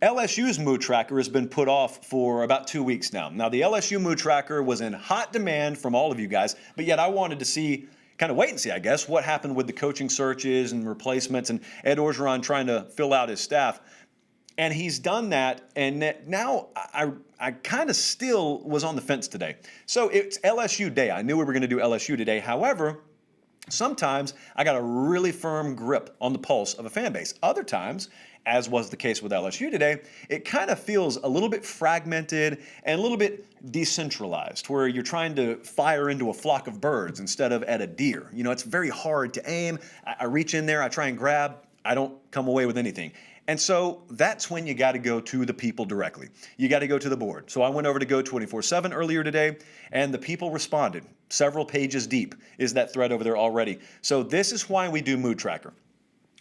LSU's mood tracker has been put off for about 2 weeks now. Now, the LSU mood tracker was in hot demand from all of you guys, but yet I wanted to see, kind of wait and see, I guess, what happened with the coaching searches and replacements and Ed Orgeron trying to fill out his staff. And he's done that, and now I kind of still was on the fence today. So it's LSU day. I knew we were going to do LSU today. However, sometimes I got a really firm grip on the pulse of a fan base. Other times, as was the case with LSU today, it kind of feels a little bit fragmented and a little bit decentralized, where you're trying to fire into a flock of birds instead of at a deer. You know, it's very hard to aim. I reach in there, I try and grab, I don't come away with anything. And so that's when you got to go to the people directly. You got to go to the board. So I went over to Go 24/7 earlier today, and the people responded. Several pages deep is that thread over there already. So this is why we do Mood Tracker.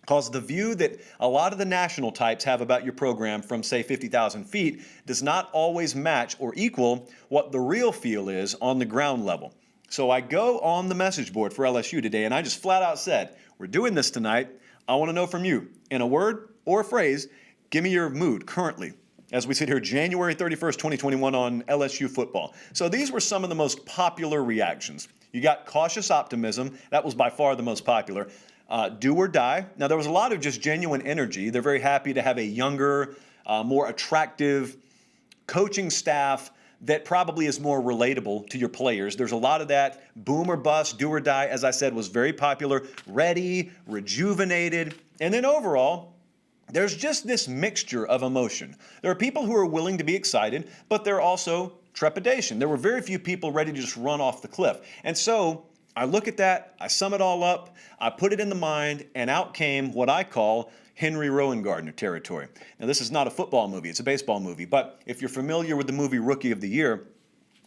Because the view that a lot of the national types have about your program from, say, 50,000 feet does not always match or equal what the real feel is on the ground level. So I go on the message board for LSU today, and I just flat out said, we're doing this tonight. I want to know from you, in a word or a phrase, give me your mood currently as we sit here January 31st, 2021 on LSU football. So these were some of the most popular reactions. You got cautious optimism. That was by far the most popular. Do or die. Now, there was a lot of just genuine energy. They're very happy to have a younger, more attractive coaching staff that probably is more relatable to your players. There's a lot of that. Boom or bust, do or die, as I said, was very popular. Ready, rejuvenated. And then overall, there's just this mixture of emotion. There are people who are willing to be excited, but there are also trepidation. There were very few people ready to just run off the cliff. And so I look at that, I sum it all up, I put it in the mind, and out came what I call Henry Rowan Gardner territory. Now, this is not a football movie, it's a baseball movie, but if you're familiar with the movie Rookie of the Year,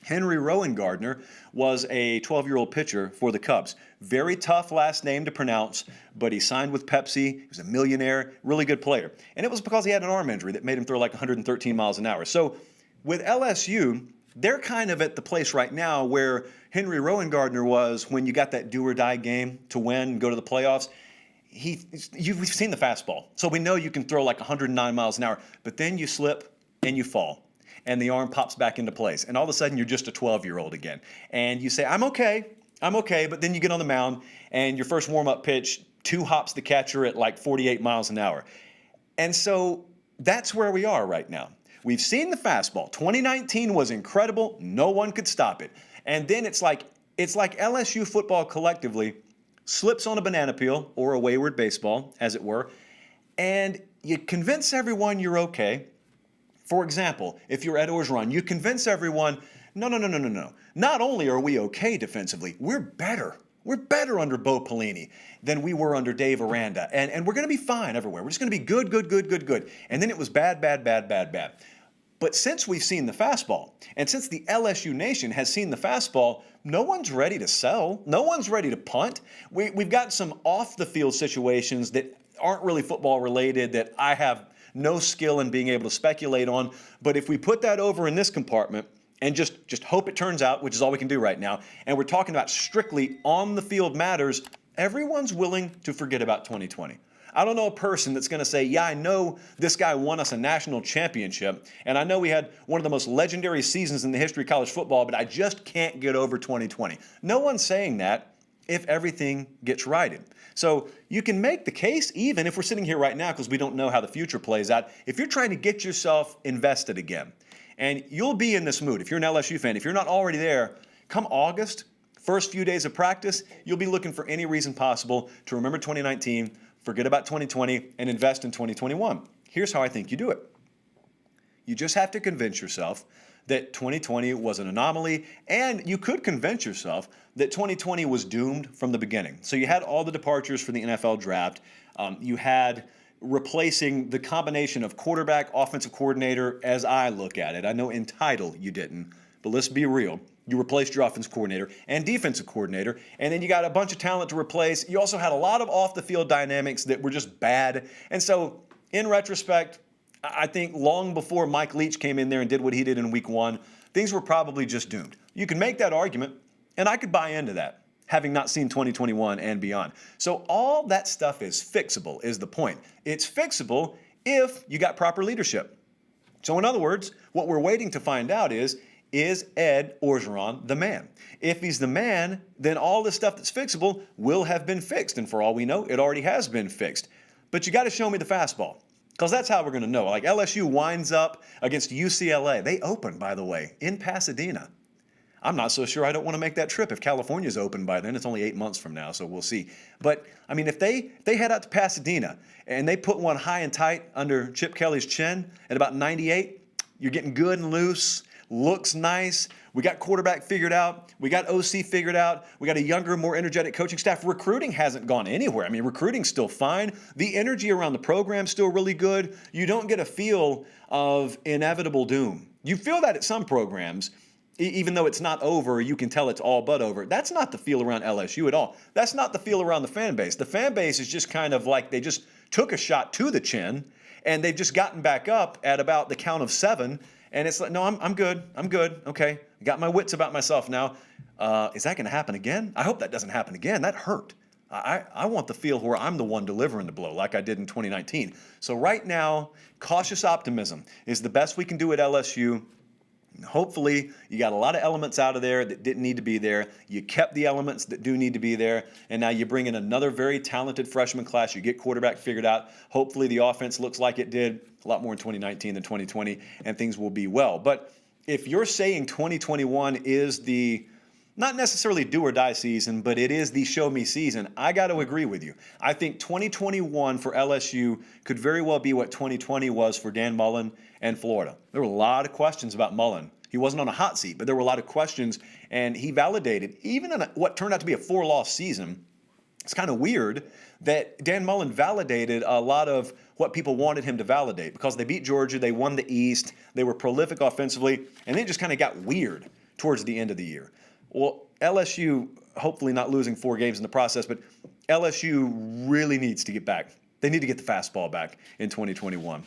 Henry Rowan Gardner was a 12-year-old pitcher for the Cubs. Very tough last name to pronounce, but he signed with Pepsi. He was a millionaire, really good player. And it was because he had an arm injury that made him throw like 113 miles an hour. So with LSU, they're kind of at the place right now where Henry Rowan Gardner was when you got that do-or-die game to win and go to the playoffs. We've seen the fastball, so we know you can throw like 109 miles an hour, but then you slip and you fall, and the arm pops back into place, and all of a sudden you're just a 12-year-old again. And you say, I'm okay, but then you get on the mound, and your first warm-up pitch, 2 hops the catcher at like 48 miles an hour. And so that's where we are right now. We've seen the fastball. 2019 was incredible. No one could stop it. And then it's like LSU football collectively slips on a banana peel or a wayward baseball, as it were, and you convince everyone you're okay. For example, if you're Ed Orgeron, you convince everyone, no. Not only are we okay defensively, we're better. We're better under Bo Pelini than we were under Dave Aranda. And we're going to be fine everywhere. We're just going to be good. And then it was bad. But since we've seen the fastball, and since the LSU Nation has seen the fastball, no one's ready to sell. No one's ready to punt. We've got some off-the-field situations that aren't really football related that I have no skill in being able to speculate on. But if we put that over in this compartment and just hope it turns out, which is all we can do right now, and we're talking about strictly on-the-field matters, everyone's willing to forget about 2020. I don't know a person that's going to say, yeah, I know this guy won us a national championship, and I know we had one of the most legendary seasons in the history of college football, but I just can't get over 2020. No one's saying that if everything gets righted. So you can make the case, even if we're sitting here right now because we don't know how the future plays out, if you're trying to get yourself invested again, and you'll be in this mood. If you're an LSU fan, if you're not already there, come August, first few days of practice, you'll be looking for any reason possible to remember 2019, forget about 2020, and invest in 2021. Here's how I think you do it. You just have to convince yourself that 2020 was an anomaly, and you could convince yourself that 2020 was doomed from the beginning. So you had all the departures for the NFL draft. You had replacing the combination of quarterback, offensive coordinator, as I look at it. I know in title you didn't, but let's be real. You replaced your offensive coordinator and defensive coordinator, and then you got a bunch of talent to replace. You also had a lot of off-the-field dynamics that were just bad. And so, in retrospect, I think long before Mike Leach came in there and did what he did in week 1, things were probably just doomed. You can make that argument, and I could buy into that, having not seen 2021 and beyond. So all that stuff is fixable, is the point. It's fixable if you got proper leadership. So in other words, what we're waiting to find out is Ed Orgeron the man? If he's the man, then all the stuff that's fixable will have been fixed. And for all we know, it already has been fixed. But you got to show me the fastball, because that's how we're going to know. Like LSU winds up against UCLA. They open, by the way, in Pasadena. I'm not so sure I don't want to make that trip. If California's open by then, it's only 8 months from now, so we'll see. But, I mean, if they head out to Pasadena and they put one high and tight under Chip Kelly's chin at about 98, you're getting good and loose, looks nice. We got quarterback figured out. We got OC figured out. We got a younger, more energetic coaching staff. Recruiting hasn't gone anywhere. I mean, recruiting's still fine. The energy around the program's still really good. You don't get a feel of inevitable doom. You feel that at some programs. Even though it's not over, you can tell it's all but over. That's not the feel around LSU at all. That's not the feel around the fan base. The fan base is just kind of like they just took a shot to the chin, and they've just gotten back up at about the count of 7. And it's like, no, I'm good. I'm good. Okay. I got my wits about myself now. Is that going to happen again? I hope that doesn't happen again. That hurt. I want the feel where I'm the one delivering the blow like I did in 2019. So right now, cautious optimism is the best we can do at LSU. Hopefully, you got a lot of elements out of there that didn't need to be there. You kept the elements that do need to be there. And now you bring in another very talented freshman class. You get quarterback figured out. Hopefully, the offense looks like it did a lot more in 2019 than 2020, and things will be well. But if you're saying 2021 is the not necessarily do or die season, but it is the show me season, I got to agree with you. I think 2021 for LSU could very well be what 2020 was for Dan Mullen and Florida. There were a lot of questions about Mullen. He wasn't on a hot seat, but there were a lot of questions, and he validated, even in what turned out to be a 4-loss season. It's kind of weird that Dan Mullen validated a lot of what people wanted him to validate, because they beat Georgia, they won the East, they were prolific offensively, and then it just kind of got weird towards the end of the year. Well, LSU, hopefully not losing 4 games in the process, but LSU really needs to get back. They need to get the fastball back in 2021.